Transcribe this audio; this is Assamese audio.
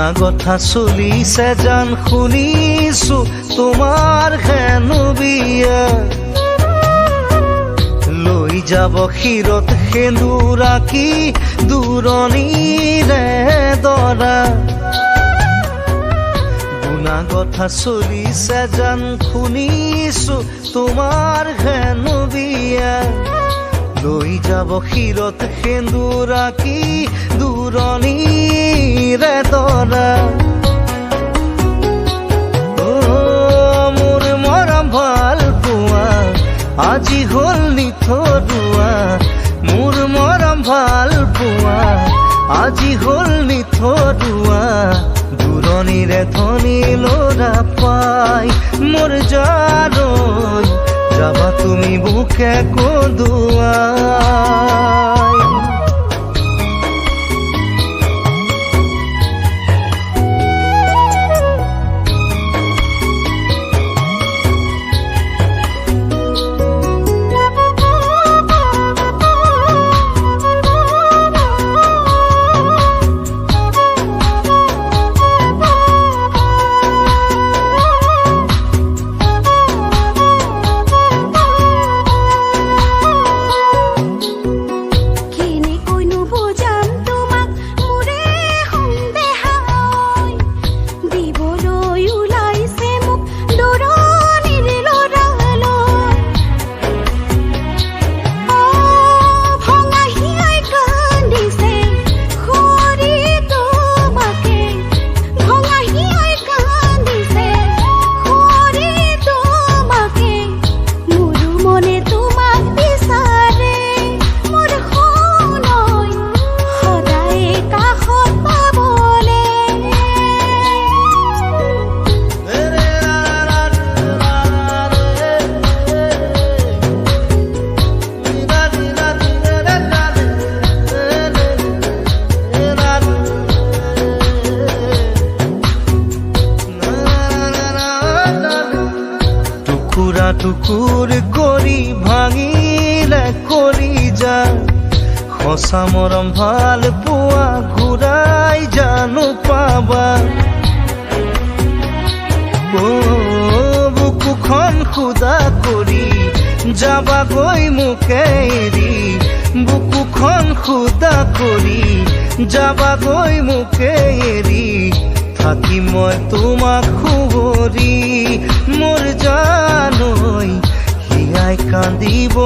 গুণা কথা চলিছে জান শুনিছো তোমাৰ হেনো বিয়া লৈ যাব শিৰত সেন্দুৰ আঁকি দূৰণিৰে দৰা গুণা কথা চলিছে জান শুনিছো তোমাৰ হেনো বিয়া লৈ যাব শিৰত সেন্দুৰ আঁকি দূৰণিৰে দৰা মোৰ মৰম ভাল পোৱা আজি হ'ল নিথৰুৱা মোৰ মৰম ভাল পোৱা আজি হ'ল নিথৰুৱা দূৰণিৰে ধনী ল'ৰা পাই মোৰ জানৈ যাবা তুমি বুকে কন্দুৱাই টুকুৰা টুকুৰ কৰি ভাঙিলে কৰি যা সঁচা মৰম ভাল পোৱা ঘূৰাই জানো পাবা বুকুখন খুদা কৰি যাবাগৈ মোকে এৰি বুকুখন খুদা কৰি যাবাগৈ মোকে এৰি থাকি মই তোমাক শুৱৰি মোৰ জানৈ হিয়াই কান্দিব